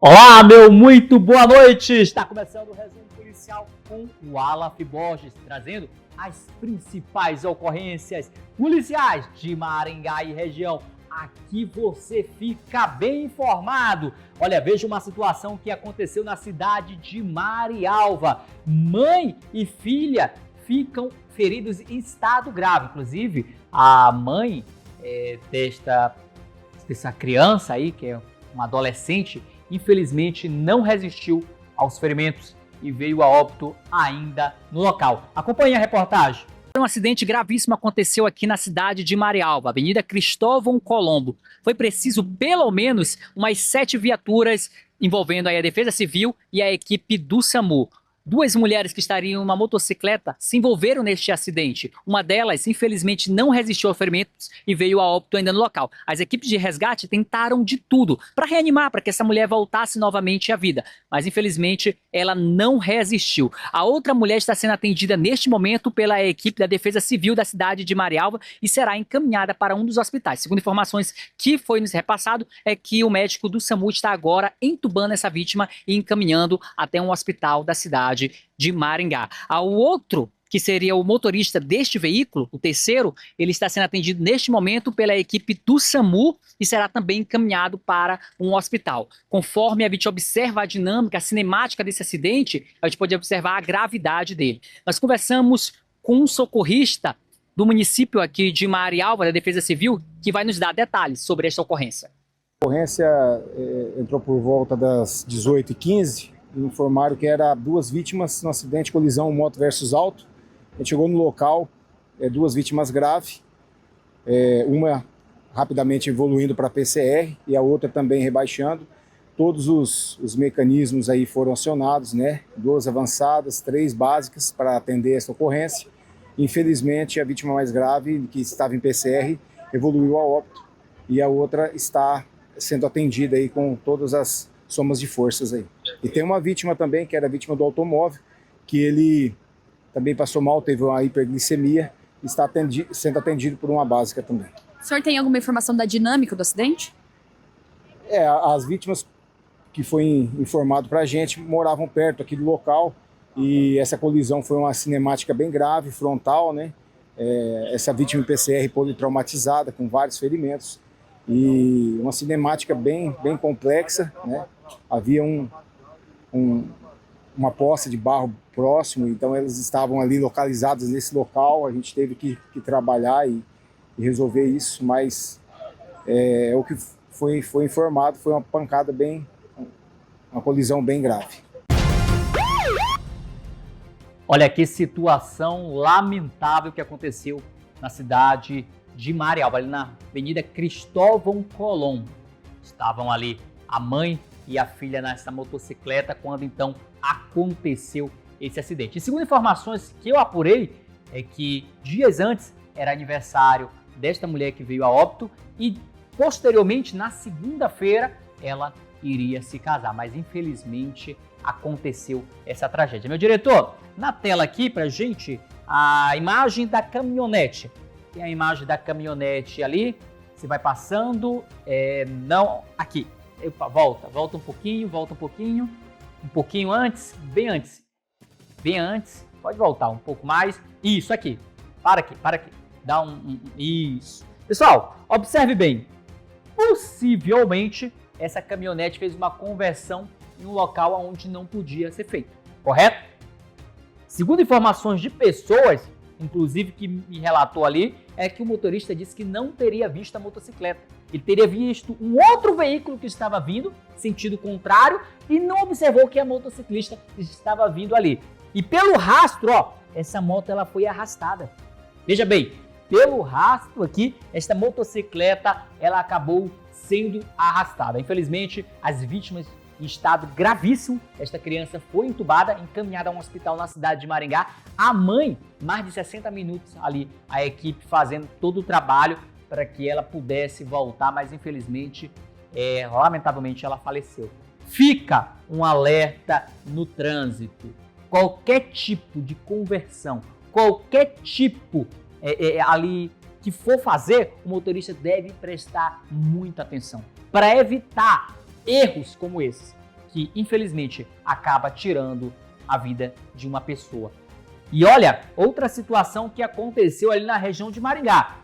Olá, meu muito boa noite! Está começando o Resumo Policial com o Aleph Borges, trazendo as principais ocorrências policiais de Maringá e região. Aqui você fica bem informado. Olha, veja uma situação que aconteceu na cidade de Marialva. Mãe e filha ficam feridos em estado grave. Inclusive, a mãe dessa criança aí, que é uma adolescente, infelizmente não resistiu aos ferimentos e veio a óbito ainda no local. Acompanhe a reportagem. Um acidente gravíssimo aconteceu aqui na cidade de Marialva, Avenida Cristóvão Colombo. Foi preciso pelo menos umas 7 viaturas envolvendo aí a Defesa Civil e a equipe do SAMU. 2 mulheres que estariam em uma motocicleta se envolveram neste acidente. Uma delas, infelizmente, não resistiu aos ferimentos e veio a óbito ainda no local. As equipes de resgate tentaram de tudo para reanimar, para que essa mulher voltasse novamente à vida. Mas, infelizmente, ela não resistiu. A outra mulher está sendo atendida neste momento pela equipe da Defesa Civil da cidade de Marialva e será encaminhada para um dos hospitais. Segundo informações que foi nos repassado, é que o médico do SAMU está agora entubando essa vítima e encaminhando até um hospital da cidade de Maringá. O outro, que seria o motorista deste veículo, o terceiro, ele está sendo atendido neste momento pela equipe do SAMU e será também encaminhado para um hospital. Conforme a gente observa a dinâmica, a cinemática desse acidente, a gente pode observar a gravidade dele. Nós conversamos com um socorrista do município aqui de Marialva, da Defesa Civil, que vai nos dar detalhes sobre esta ocorrência. A ocorrência entrou por volta das 18h15, informaram que era 2 vítimas no acidente colisão moto versus auto. A gente chegou no local, 2 vítimas graves, uma rapidamente evoluindo para PCR e a outra também rebaixando. Todos os mecanismos aí foram acionados, né? 2 avançadas, 3 básicas para atender essa ocorrência. Infelizmente, a vítima mais grave, que estava em PCR, evoluiu a óbito e a outra está sendo atendida aí com todas as somas de forças aí. E tem uma vítima também, que era vítima do automóvel, que ele também passou mal, teve uma hiperglicemia, e está sendo atendido por uma básica também. O senhor tem alguma informação da dinâmica do acidente? As vítimas que foi informado para a gente moravam perto aqui do local e essa colisão foi uma cinemática bem grave, frontal, né? Essa vítima em PCR politraumatizada, com vários ferimentos e uma cinemática bem complexa, né? Havia uma poça de barro próximo, então eles estavam ali localizados nesse local. A gente teve que trabalhar e resolver isso, mas o que foi informado foi uma pancada uma colisão bem grave. Olha que situação lamentável que aconteceu na cidade de Marialva, ali na Avenida Cristóvão Colombo. Estavam ali a mãe e a filha nessa motocicleta quando então aconteceu esse acidente. E segundo informações que eu apurei, é que dias antes era aniversário desta mulher que veio a óbito e posteriormente, na segunda-feira, ela iria se casar, mas infelizmente aconteceu essa tragédia. Meu diretor, na tela aqui pra gente a imagem da caminhonete. Tem a imagem da caminhonete ali, você vai passando, não, aqui. Epa, volta um pouquinho antes, bem antes, pode voltar um pouco mais, isso aqui, para aqui, dá isso. Pessoal, observe bem, possivelmente essa caminhonete fez uma conversão em um local onde não podia ser feito, correto? Segundo informações de pessoas, inclusive que me relatou ali, é que o motorista disse que não teria visto a motocicleta. Ele teria visto um outro veículo que estava vindo, sentido contrário, e não observou que a motociclista estava vindo ali. E pelo rastro, essa moto ela foi arrastada. Veja bem, pelo rastro aqui, esta motocicleta ela acabou sendo arrastada. Infelizmente, as vítimas em estado gravíssimo, esta criança foi entubada, encaminhada a um hospital na cidade de Maringá. A mãe, mais de 60 minutos ali, a equipe fazendo todo o trabalho para que ela pudesse voltar, mas infelizmente, lamentavelmente, ela faleceu. Fica um alerta no trânsito. Qualquer tipo de conversão, qualquer tipo ali que for fazer, o motorista deve prestar muita atenção para evitar erros como esses. que infelizmente acaba tirando a vida de uma pessoa. E olha, outra situação que aconteceu ali na região de Maringá,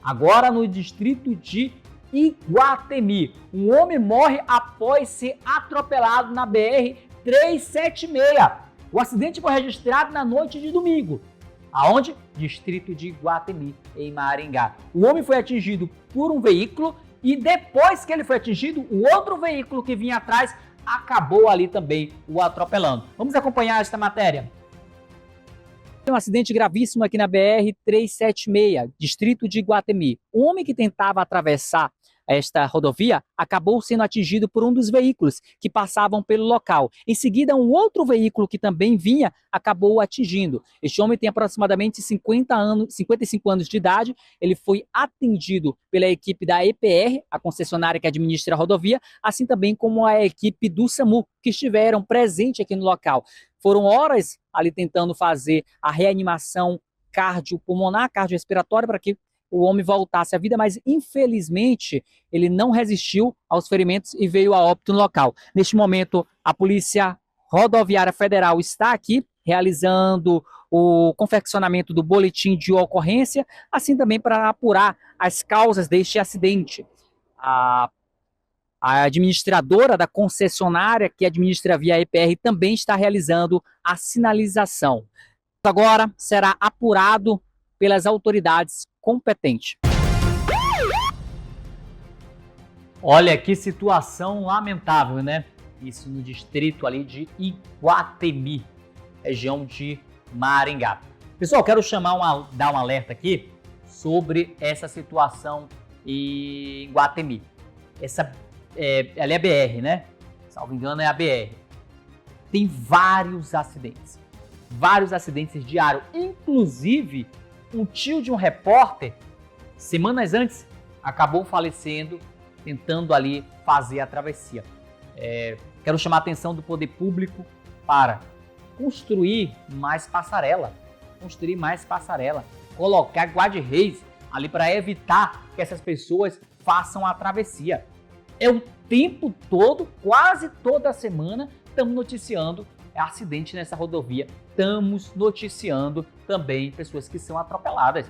agora no distrito de Iguatemi. Um homem morre após ser atropelado na BR-376. O acidente foi registrado na noite de domingo. Aonde? Distrito de Iguatemi, em Maringá. O homem foi atingido por um veículo e depois que ele foi atingido, o outro veículo que vinha atrás acabou ali também o atropelando. Vamos acompanhar esta matéria. Tem um acidente gravíssimo aqui na BR-376, distrito de Iguatemi. Um homem que tentava atravessar esta rodovia acabou sendo atingido por um dos veículos que passavam pelo local. Em seguida, um outro veículo que também vinha acabou o atingindo. Este homem tem aproximadamente 55 anos de idade. Ele foi atendido pela equipe da EPR, a concessionária que administra a rodovia, assim também como a equipe do SAMU, que estiveram presentes aqui no local. Foram horas ali tentando fazer a reanimação cardiopulmonar, cardiorrespiratória, para que o homem voltasse à vida, mas infelizmente ele não resistiu aos ferimentos e veio a óbito no local. Neste momento, a Polícia Rodoviária Federal está aqui realizando o confeccionamento do boletim de ocorrência, assim também para apurar as causas deste acidente. A administradora da concessionária que administra via EPR também está realizando a sinalização. Agora será apurado pelas autoridades competentes. Olha que situação lamentável, né? Isso no distrito ali de Iguatemi, região de Maringá. Pessoal, quero dar um alerta aqui sobre essa situação em Iguatemi. Ali é a BR, né? Salvo engano, é a BR. Tem vários acidentes diários. Inclusive, um tio de um repórter, semanas antes, acabou falecendo tentando ali fazer a travessia. Quero chamar a atenção do poder público para construir mais passarela, colocar guarda-reis ali para evitar que essas pessoas façam a travessia. É o tempo todo, quase toda semana, estamos noticiando acidente nessa rodovia. Estamos noticiando também pessoas que são atropeladas.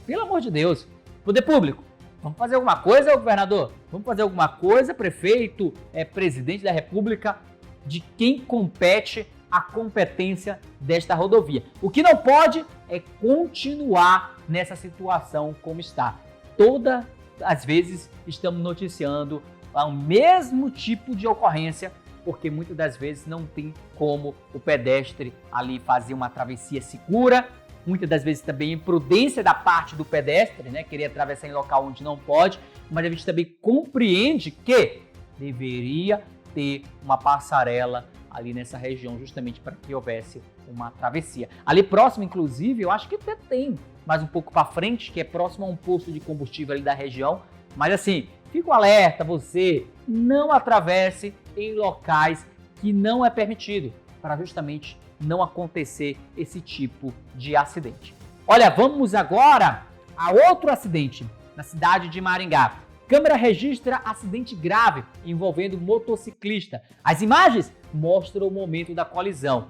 Pelo amor de Deus. Poder público, vamos fazer alguma coisa, governador? Vamos fazer alguma coisa, prefeito, presidente da República, de quem compete a competência desta rodovia. O que não pode é continuar nessa situação como está. Todas as vezes estamos noticiando o mesmo tipo de ocorrência, porque muitas das vezes não tem como o pedestre ali fazer uma travessia segura, muitas das vezes também imprudência da parte do pedestre, né, querer atravessar em local onde não pode, mas a gente também compreende que deveria ter uma passarela ali nessa região, justamente para que houvesse uma travessia. Ali próximo, inclusive, eu acho que até tem, mais um pouco para frente, que é próximo a um posto de combustível ali da região, mas assim, fico alerta, você não atravesse em locais que não é permitido, para justamente não acontecer esse tipo de acidente. Olha, vamos agora a outro acidente na cidade de Maringá. Câmera registra acidente grave envolvendo motociclista. As imagens mostram o momento da colisão,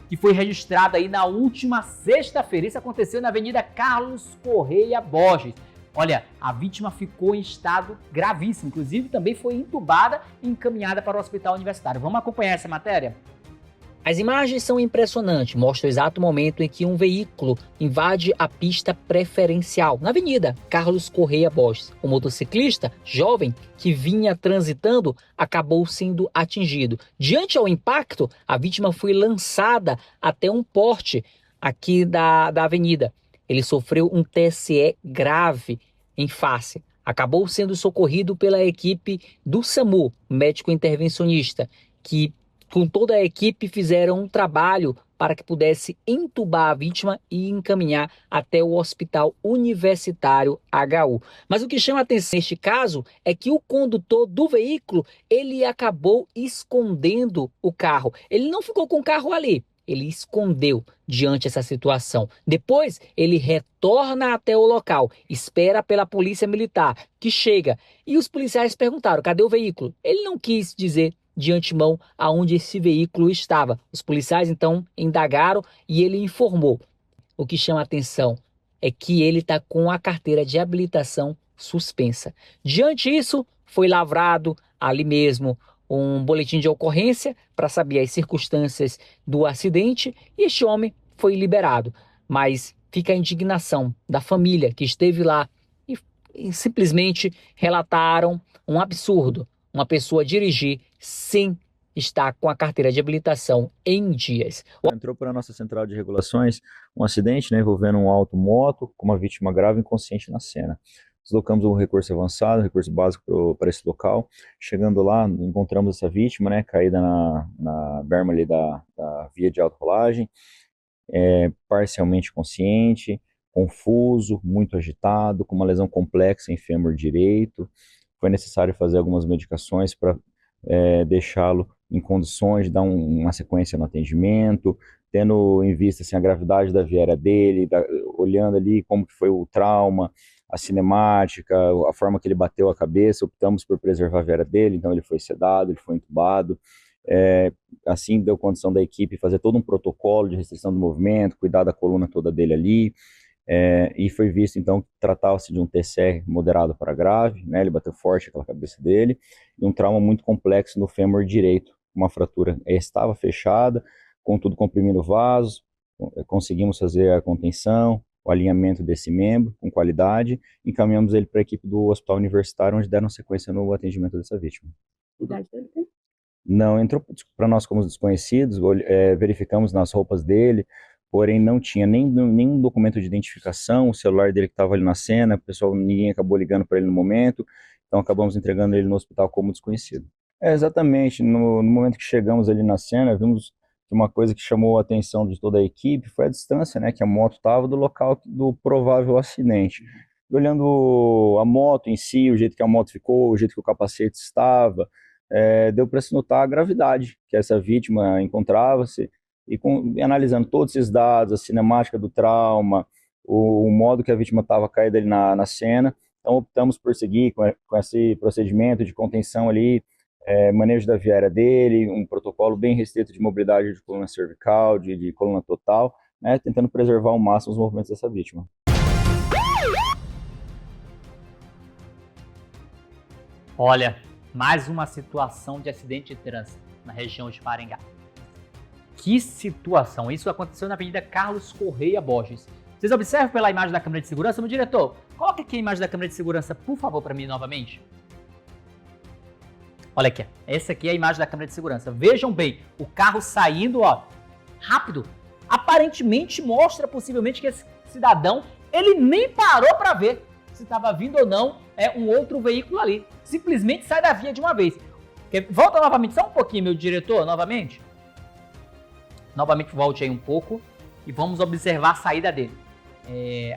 que foi registrada aí na última sexta-feira. Isso aconteceu na Avenida Carlos Correia Borges. Olha, a vítima ficou em estado gravíssimo, inclusive também foi entubada e encaminhada para o hospital universitário. Vamos acompanhar essa matéria? As imagens são impressionantes, mostram o exato momento em que um veículo invade a pista preferencial na Avenida Carlos Correia Borges. O motociclista, jovem, que vinha transitando, acabou sendo atingido. Diante ao impacto, a vítima foi lançada até um porte aqui da avenida. Ele sofreu um TSE grave em face. Acabou sendo socorrido pela equipe do SAMU, médico intervencionista, que com toda a equipe fizeram um trabalho para que pudesse entubar a vítima e encaminhar até o Hospital Universitário HU. Mas o que chama a atenção neste caso é que o condutor do veículo, ele acabou escondendo o carro. Ele não ficou com o carro ali. Ele escondeu diante dessa situação. Depois, ele retorna até o local, espera pela polícia militar, que chega. E os policiais perguntaram, cadê o veículo? Ele não quis dizer de antemão aonde esse veículo estava. Os policiais então indagaram e ele informou. O que chama a atenção é que ele está com a carteira de habilitação suspensa. Diante disso, foi lavrado ali mesmo um boletim de ocorrência para saber as circunstâncias do acidente e este homem foi liberado. Mas fica a indignação da família que esteve lá e simplesmente relataram um absurdo. Uma pessoa dirigir sem estar com a carteira de habilitação em dias. Entrou para a nossa central de regulações um acidente, né, envolvendo um auto-moto com uma vítima grave inconsciente na cena. Deslocamos um recurso avançado, um recurso básico para esse local. Chegando lá, encontramos essa vítima, né, caída na berma ali da via de auto-rolagem, parcialmente consciente, confuso, muito agitado, com uma lesão complexa em fêmur direito. Foi necessário fazer algumas medicações para deixá-lo em condições de dar uma sequência no atendimento, tendo em vista assim, a gravidade da viária dele, olhando ali como que foi o trauma, a cinemática, a forma que ele bateu a cabeça. Optamos por preservar a viária dele, então ele foi sedado, ele foi entubado. Assim deu condição da equipe fazer todo um protocolo de restrição do movimento, cuidar da coluna toda dele ali. E foi visto então que tratava-se de um TCR moderado para grave, né? Ele bateu forte aquela cabeça dele, e um trauma muito complexo no fêmur direito, uma fratura estava fechada, contudo comprimindo vasos, conseguimos fazer a contenção, o alinhamento desse membro com qualidade, encaminhamos ele para a equipe do hospital universitário, onde deram sequência no atendimento dessa vítima. Que idade dele tem? Não, entrou para nós como desconhecidos, verificamos nas roupas dele, porém não tinha nenhum documento de identificação, o celular dele que estava ali na cena, o pessoal, ninguém acabou ligando para ele no momento, então acabamos entregando ele no hospital como desconhecido. Exatamente, no momento que chegamos ali na cena, vimos que uma coisa que chamou a atenção de toda a equipe foi a distância, né, que a moto estava do local do provável acidente. E olhando a moto em si, o jeito que a moto ficou, o jeito que o capacete estava, deu para se notar a gravidade que essa vítima encontrava-se, e analisando todos esses dados, a cinemática do trauma, o modo que a vítima estava caída ali na cena, então optamos por seguir com esse procedimento de contenção ali, manejo da viária dele, um protocolo bem restrito de mobilidade de coluna cervical, de coluna total, né, tentando preservar ao máximo os movimentos dessa vítima. Olha, mais uma situação de acidente de trânsito na região de Maringá. Que situação! Isso aconteceu na Avenida Carlos Correia Borges. Vocês observam pela imagem da câmera de segurança? Meu diretor, coloca aqui a imagem da câmera de segurança, por favor, para mim novamente. Olha aqui, essa aqui é a imagem da câmera de segurança. Vejam bem, o carro saindo, ó, rápido. Aparentemente mostra possivelmente que esse cidadão, ele nem parou para ver se estava vindo ou não um outro veículo ali. Simplesmente sai da via de uma vez. Volta novamente, só um pouquinho, meu diretor, novamente. Novamente volte aí um pouco e vamos observar a saída dele.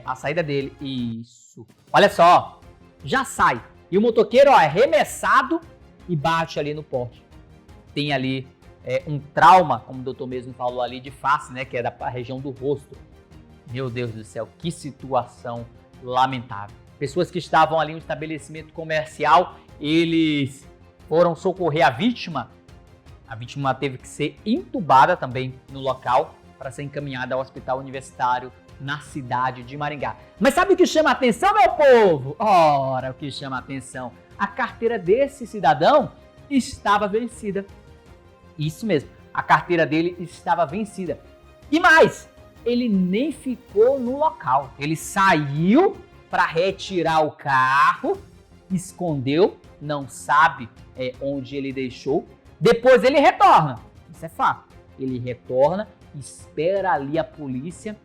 A saída dele, isso. Olha só, já sai. E o motoqueiro, ó, é arremessado e bate ali no poste. Tem ali um trauma, como o doutor mesmo falou ali, de face, né, que é da região do rosto. Meu Deus do céu, que situação lamentável. Pessoas que estavam ali em um estabelecimento comercial, eles foram socorrer a vítima. A vítima teve que ser entubada também no local para ser encaminhada ao hospital universitário na cidade de Maringá. Mas sabe o que chama a atenção, meu povo? Ora, o que chama a atenção? A carteira desse cidadão estava vencida. Isso mesmo, a carteira dele estava vencida. E mais, ele nem ficou no local. Ele saiu para retirar o carro, escondeu, não sabe onde ele deixou. Depois ele retorna, isso é fato. Ele retorna, espera ali a polícia.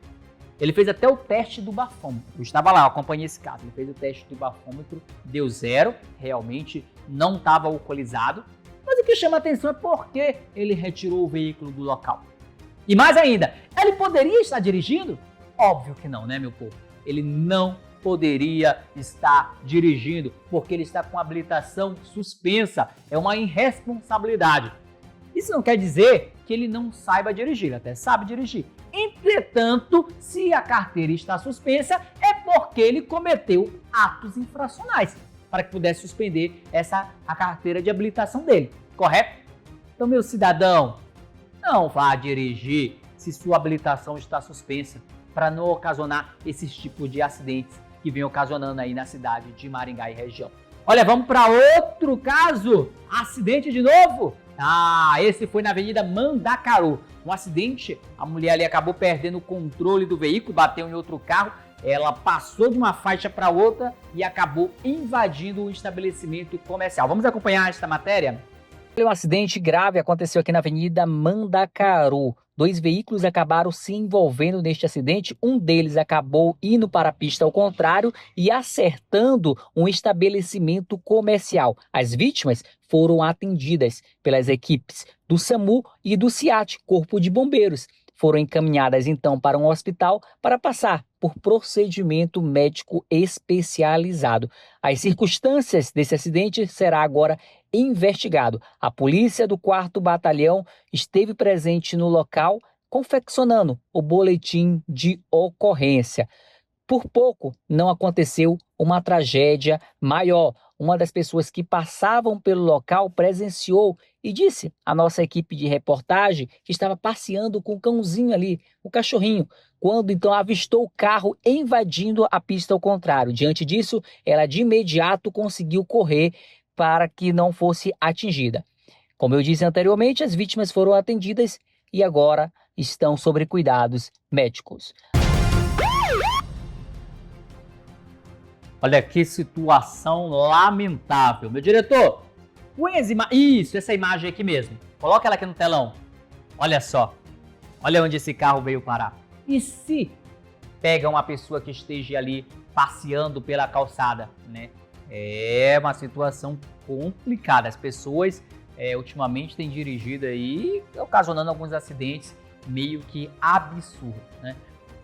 Ele fez até o teste do bafômetro. Eu estava lá, eu acompanhei esse caso. Ele fez o teste do bafômetro, deu 0, realmente não estava alcoolizado. Mas o que chama a atenção é porque ele retirou o veículo do local. E mais ainda, ele poderia estar dirigindo? Óbvio que não, né, meu povo? Ele não poderia estar dirigindo, porque ele está com habilitação suspensa. É uma irresponsabilidade. Isso não quer dizer que ele não saiba dirigir, ele até sabe dirigir. Entretanto, se a carteira está suspensa, é porque ele cometeu atos infracionais, para que pudesse suspender a carteira de habilitação dele, correto? Então, meu cidadão, não vá dirigir se sua habilitação está suspensa, para não ocasionar esses tipos de acidentes que vem ocasionando aí na cidade de Maringá e região. Olha, vamos para outro caso. Acidente de novo? Esse foi na Avenida Mandacaru. Um acidente, a mulher ali acabou perdendo o controle do veículo, bateu em outro carro, ela passou de uma faixa para outra e acabou invadindo um estabelecimento comercial. Vamos acompanhar esta matéria? Um acidente grave aconteceu aqui na Avenida Mandacaru. 2 veículos acabaram se envolvendo neste acidente. Um deles acabou indo para a pista ao contrário e acertando um estabelecimento comercial. As vítimas foram atendidas pelas equipes do SAMU e do CIAT, Corpo de Bombeiros. Foram encaminhadas então para um hospital para passar por procedimento médico especializado. As circunstâncias desse acidente será agora investigado. A polícia do 4º Batalhão esteve presente no local, confeccionando o boletim de ocorrência. Por pouco não aconteceu uma tragédia maior. Uma das pessoas que passavam pelo local presenciou e disse à nossa equipe de reportagem que estava passeando com o cãozinho ali, o cachorrinho, quando então avistou o carro invadindo a pista ao contrário. Diante disso, ela de imediato conseguiu correr para que não fosse atingida. Como eu disse anteriormente, as vítimas foram atendidas e agora estão sob cuidados médicos. Olha que situação lamentável. Meu diretor, põe essa imagem aqui mesmo. Coloca ela aqui no telão. Olha só. Olha onde esse carro veio parar. E se pega uma pessoa que esteja ali passeando pela calçada, né? É uma situação complicada. As pessoas ultimamente têm dirigido aí, ocasionando alguns acidentes meio que absurdos, né?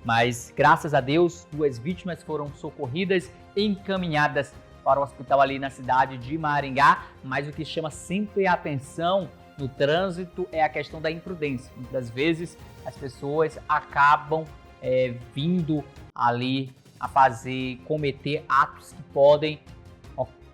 Mas, graças a Deus, 2 vítimas foram socorridas e encaminhadas para o hospital ali na cidade de Maringá. Mas o que chama sempre a atenção no trânsito é a questão da imprudência. Muitas vezes as pessoas acabam vindo ali a cometer atos que podem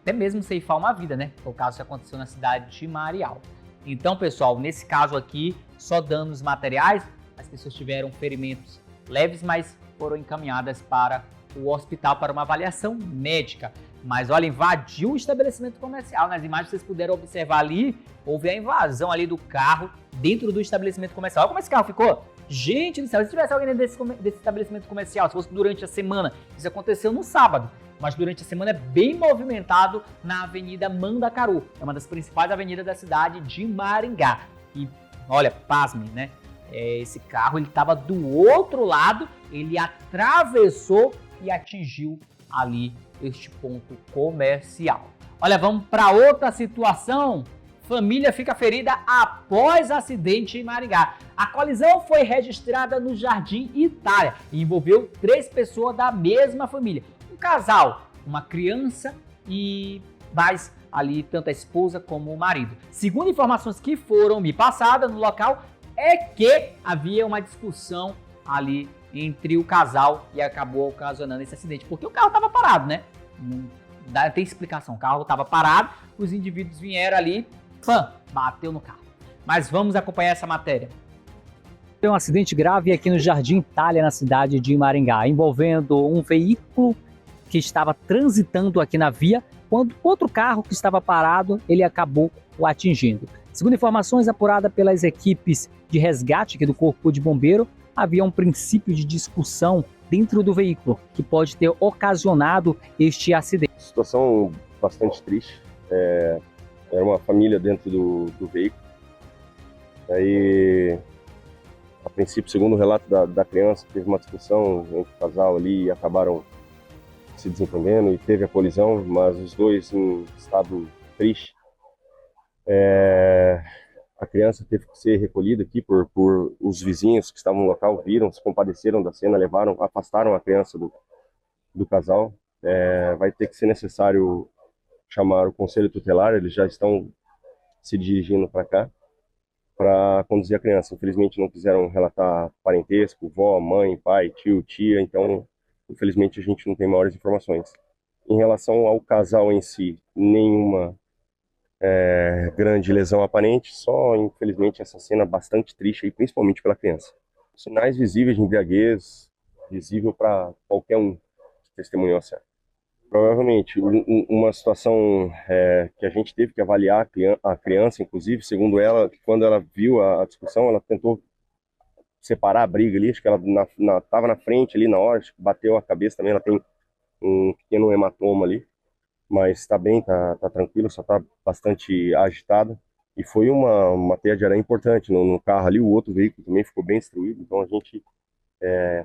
até mesmo ceifar uma vida, né? Foi o caso que aconteceu na cidade de Marial. Então, pessoal, nesse caso aqui, só danos materiais, as pessoas tiveram ferimentos leves, mas foram encaminhadas para o hospital para uma avaliação médica. Mas olha, invadiu o estabelecimento comercial. Nas imagens vocês puderam observar ali, houve a invasão ali do carro dentro do estabelecimento comercial. Olha como esse carro ficou. Gente do céu, se tivesse alguém desse estabelecimento comercial, se fosse durante a semana, isso aconteceu no sábado, mas durante a semana é bem movimentado na Avenida Mandacaru. É uma das principais avenidas da cidade de Maringá. E olha, pasme, né? Esse carro ele estava do outro lado, ele atravessou e atingiu ali este ponto comercial. Olha, vamos para outra situação. Família fica ferida após acidente em Maringá. A colisão foi registrada no Jardim Itália e envolveu 3 pessoas da mesma família. Um casal, uma criança e mais ali tanto a esposa como o marido. Segundo informações que foram me passadas no local, é que havia uma discussão ali entre o casal e acabou ocasionando esse acidente. Porque o carro estava parado, né? Não tem explicação. O carro estava parado, os indivíduos vieram ali, bateu no carro. Mas vamos acompanhar essa matéria. Tem um acidente grave aqui no Jardim Itália, na cidade de Maringá, envolvendo um veículo que estava transitando aqui na via, quando outro carro que estava parado, ele acabou o atingindo. Segundo informações apuradas pelas equipes de resgate aqui do Corpo de Bombeiro, havia um princípio de discussão dentro do veículo que pode ter ocasionado este acidente. Situação bastante triste. Era uma família dentro do veículo. Aí, a princípio, segundo o relato da criança, teve uma discussão entre o casal ali e acabaram se desentendendo e teve a colisão, mas os dois em estado triste. A criança teve que ser recolhida aqui por os vizinhos que estavam no local, viram, se compadeceram da cena, afastaram a criança do casal. Vai ter que ser necessário chamar o conselho tutelar, eles já estão se dirigindo para cá para conduzir a criança. Infelizmente não quiseram relatar parentesco, vó, mãe, pai, tio, tia, então infelizmente a gente não tem maiores informações. Em relação ao casal em si, nenhuma grande lesão aparente, só infelizmente essa cena bastante triste, aí, principalmente pela criança. Sinais visíveis de embriaguez, visível para qualquer um que testemunhou a cena. Provavelmente, uma situação que a gente teve que avaliar a criança, inclusive, segundo ela, quando ela viu a discussão, ela tentou separar a briga ali, acho que ela estava na frente ali na hora, acho que bateu a cabeça também, ela tem um pequeno hematoma ali, mas está bem, tá tranquilo, só está bastante agitada. E foi uma teia de aranha importante no carro ali, o outro veículo também ficou bem destruído, então a gente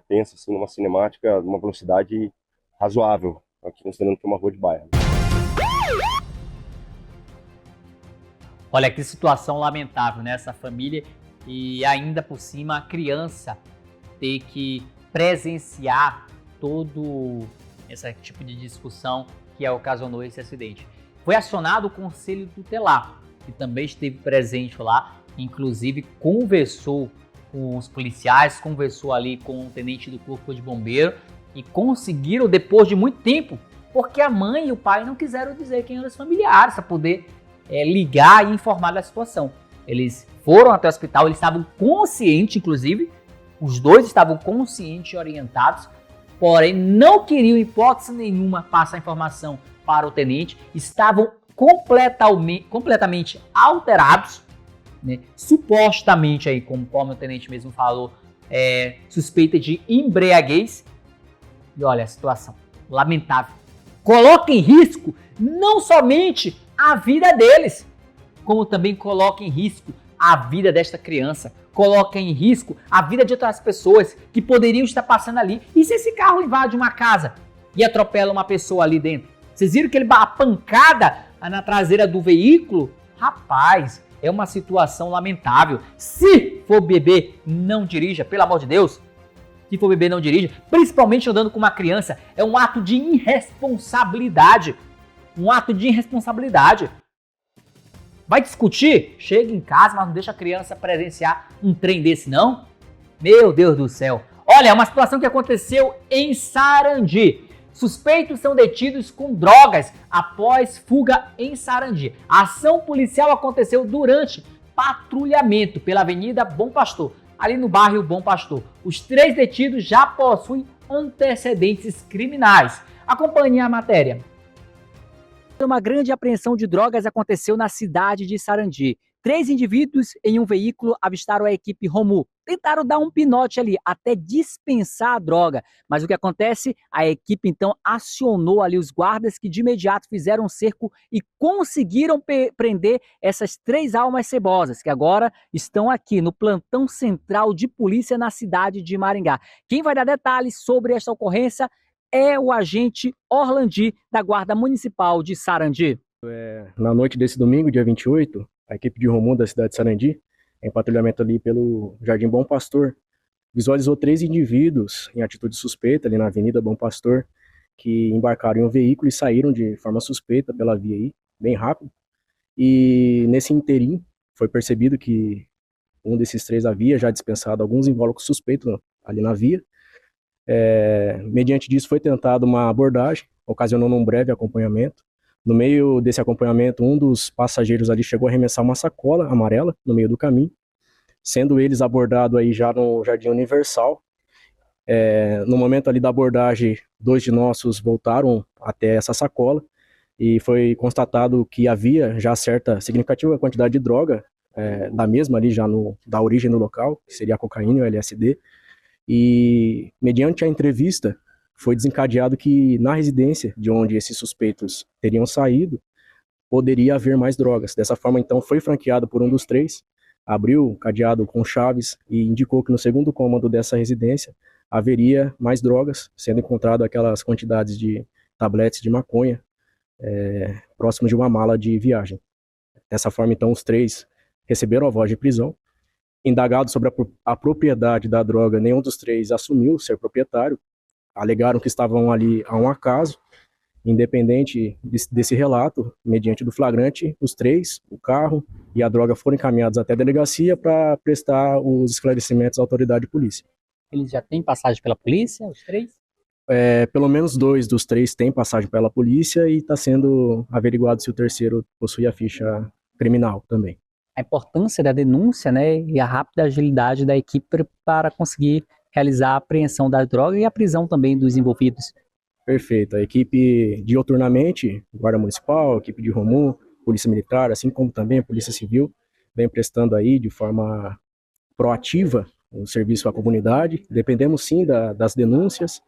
pensa assim, numa cinemática, numa velocidade razoável, aqui considerando que é uma rua de bairro. Olha que situação lamentável, né? Essa família e ainda por cima a criança ter que presenciar todo esse tipo de discussão que ocasionou esse acidente. Foi acionado o Conselho Tutelar, que também esteve presente lá, inclusive conversou com os policiais, conversou ali com o tenente do Corpo de Bombeiro e conseguiram, depois de muito tempo, porque a mãe e o pai não quiseram dizer quem eram os familiares, para poder ligar e informar da situação. Eles foram até o hospital, eles estavam conscientes, inclusive, os dois estavam conscientes e orientados, porém não queriam, em hipótese nenhuma, passar informação para o tenente, estavam completamente alterados, né? Supostamente, aí, conforme o tenente mesmo falou, suspeita de embriaguez. E olha a situação, lamentável. Coloca em risco não somente a vida deles, como também coloca em risco a vida desta criança, coloca em risco a vida de outras pessoas que poderiam estar passando ali. E se esse carro invade uma casa e atropela uma pessoa ali dentro? Vocês viram que a pancada na traseira do veículo? Rapaz, é uma situação lamentável. Se for beber, não dirija, pelo amor de Deus. Se for beber, não dirija, principalmente andando com uma criança. É um ato de irresponsabilidade. Um ato de irresponsabilidade. Vai discutir? Chega em casa, mas não deixa a criança presenciar um trem desse, não? Meu Deus do céu. Olha, é uma situação que aconteceu em Sarandi. Suspeitos são detidos com drogas após fuga em Sarandi. A ação policial aconteceu durante patrulhamento pela Avenida Bom Pastor, ali no bairro Bom Pastor. Os 3 detidos já possuem antecedentes criminais. Acompanhe a matéria. Uma grande apreensão de drogas aconteceu na cidade de Sarandi. 3 indivíduos em um veículo avistaram a equipe Romu. Tentaram dar um pinote ali, até dispensar a droga. Mas o que acontece? A equipe então acionou ali os guardas que de imediato fizeram um cerco e conseguiram prender essas 3 almas cebosas, que agora estão aqui no plantão central de polícia na cidade de Maringá. Quem vai dar detalhes sobre esta ocorrência é o agente Orlandi, da Guarda Municipal de Sarandi. Na noite desse domingo, dia 28, a equipe de Romu da cidade de Sarandi, em patrulhamento ali pelo Jardim Bom Pastor, visualizou 3 indivíduos em atitude suspeita ali na Avenida Bom Pastor, que embarcaram em um veículo e saíram de forma suspeita pela via aí, bem rápido. E nesse interim foi percebido que um desses 3 havia já dispensado alguns invólucros suspeitos ali na via. Mediante disso foi tentada uma abordagem, ocasionando um breve acompanhamento. No meio desse acompanhamento, um dos passageiros ali chegou a arremessar uma sacola amarela no meio do caminho, sendo eles abordados aí já no Jardim Universal. No momento ali da abordagem, 2 de nossos voltaram até essa sacola e foi constatado que havia já certa significativa quantidade de droga da mesma ali já da origem do local, que seria a cocaína e o LSD. E, mediante a entrevista, foi desencadeado que na residência de onde esses suspeitos teriam saído, poderia haver mais drogas. Dessa forma, então, foi franqueado por um dos 3, abriu o cadeado com chaves e indicou que no segundo cômodo dessa residência haveria mais drogas, sendo encontrado aquelas quantidades de tabletes de maconha próximo de uma mala de viagem. Dessa forma, então, os 3 receberam a voz de prisão. Indagado sobre a propriedade da droga, nenhum dos 3 assumiu ser proprietário, alegaram que estavam ali a um acaso. Independente desse relato, mediante do flagrante, os 3, o carro e a droga foram encaminhados até a delegacia para prestar os esclarecimentos à autoridade de polícia. Eles já têm passagem pela polícia, os 3? Pelo menos 2 dos 3 têm passagem pela polícia e está sendo averiguado se o terceiro possui a ficha criminal também. A importância da denúncia, né, e a rápida agilidade da equipe para conseguir realizar a apreensão da droga e a prisão também dos envolvidos. Perfeito. A equipe dioturnamente, Guarda Municipal, a equipe de ROMU, Polícia Militar, assim como também a Polícia Civil, vem prestando aí de forma proativa o serviço à comunidade. Dependemos sim das denúncias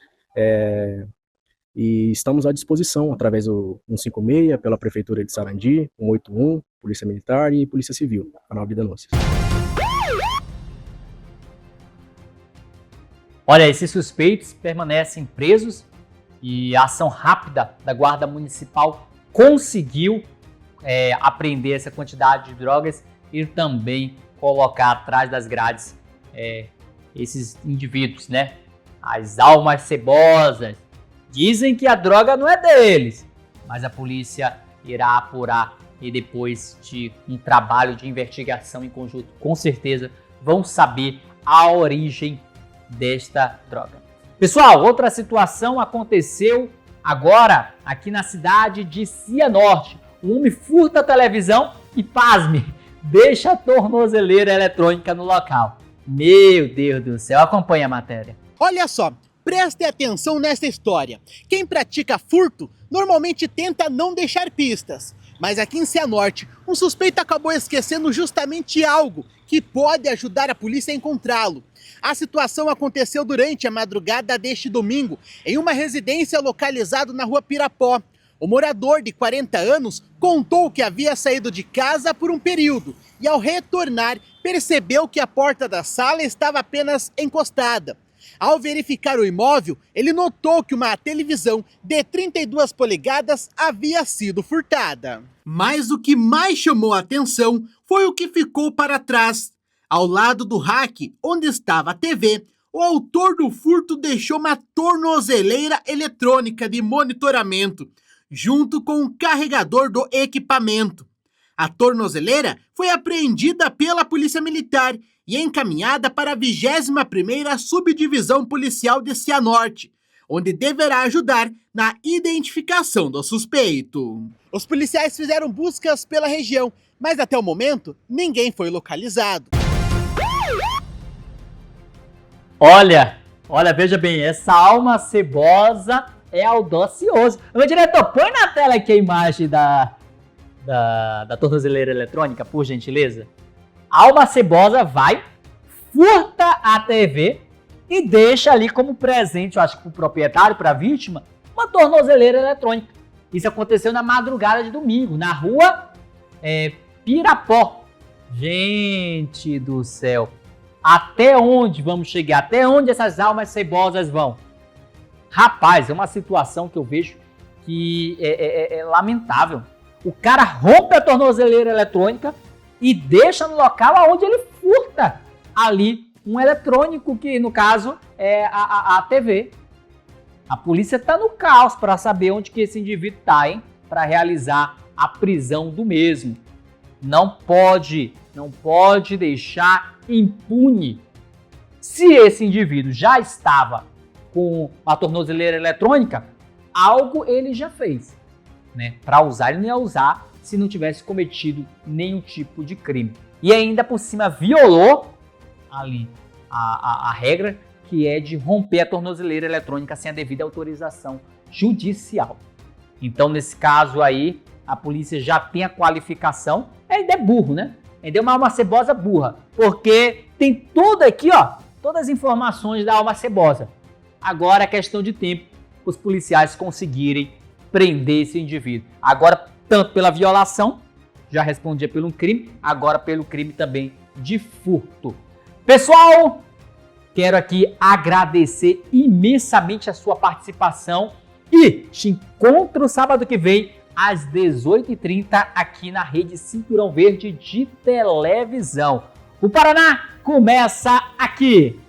e estamos à disposição através do 156, pela Prefeitura de Sarandi, 181, Polícia Militar e Polícia Civil, canal de denúncias. Olha, esses suspeitos permanecem presos e a ação rápida da Guarda Municipal conseguiu apreender essa quantidade de drogas e também colocar atrás das grades esses indivíduos, né? As almas cebosas. Dizem que a droga não é deles, mas a polícia irá apurar e depois de um trabalho de investigação em conjunto, com certeza vão saber a origem desta droga. Pessoal, outra situação aconteceu agora aqui na cidade de Cianorte. Um homem furta a televisão e, pasme, deixa a tornozeleira eletrônica no local. Meu Deus do céu, acompanhe a matéria. Olha só, preste atenção nessa história. Quem pratica furto normalmente tenta não deixar pistas. Mas aqui em Cianorte, um suspeito acabou esquecendo justamente algo que pode ajudar a polícia a encontrá-lo. A situação aconteceu durante a madrugada deste domingo, em uma residência localizada na rua Pirapó. O morador de 40 anos contou que havia saído de casa por um período e, ao retornar, percebeu que a porta da sala estava apenas encostada. Ao verificar o imóvel, ele notou que uma televisão de 32 polegadas havia sido furtada. Mas o que mais chamou a atenção foi o que ficou para trás. Ao lado do rack, onde estava a TV, o autor do furto deixou uma tornozeleira eletrônica de monitoramento, junto com o carregador do equipamento. A tornozeleira foi apreendida pela Polícia Militar e encaminhada para a 21ª Subdivisão Policial de Cianorte, onde deverá ajudar na identificação do suspeito. Os policiais fizeram buscas pela região, mas até o momento ninguém foi localizado. Olha, veja bem, essa alma cebosa é audaciosa. Meu diretor, põe na tela aqui a imagem da tornozeleira eletrônica, por gentileza. A alma cebosa vai, furta a TV e deixa ali como presente, eu acho que para o proprietário, para a vítima, uma tornozeleira eletrônica. Isso aconteceu na madrugada de domingo, na rua Pirapó. Gente do céu, até onde vamos chegar? Até onde essas almas cebosas vão? Rapaz, é uma situação que eu vejo que é lamentável. O cara rompe a tornozeleira eletrônica e deixa no local onde ele furta ali um eletrônico, que no caso é a TV. A polícia está no caos para saber onde que esse indivíduo está, hein? Para realizar a prisão do mesmo. Não pode deixar impune. Se esse indivíduo já estava com a tornozeleira eletrônica, algo ele já fez, né? Para usar, ele não ia usar se não tivesse cometido nenhum tipo de crime. E ainda por cima violou ali a regra, que é de romper a tornozeleira eletrônica sem a devida autorização judicial. Então, nesse caso aí, a polícia já tem a qualificação. Ainda é burro, né? Ainda é uma alma cebosa burra, porque tem tudo aqui, ó, todas as informações da alma cebosa. Agora é questão de tempo os policiais conseguirem prender esse indivíduo. Agora, tanto pela violação, já respondia pelo crime, agora pelo crime também de furto. Pessoal, quero aqui agradecer imensamente a sua participação e te encontro sábado que vem às 18h30 aqui na Rede Cinturão Verde de televisão. O Paraná começa aqui!